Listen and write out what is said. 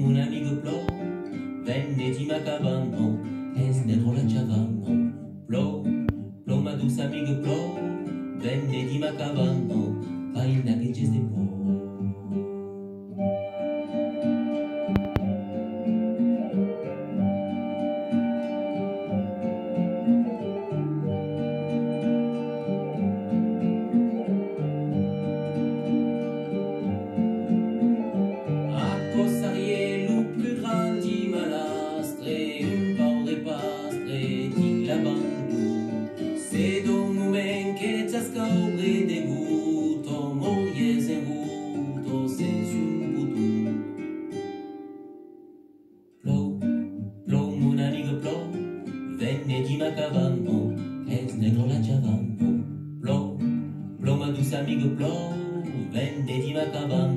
mon amigo Plo, venne di Macavano, es negro la Chavano. Plo, Plo, ma douce amigo Plo, venne di Macavano, vaina che c'è de po'. C'est dans le moment que tu as scouvert des gouttes, ton moyen c'est route, c'est un bouton. Plo, Plo, mon amigo Plo, venne di Macavano, es negro la Chavano. Plo, Plo, ma douce amigo Plo, venne di Macavano.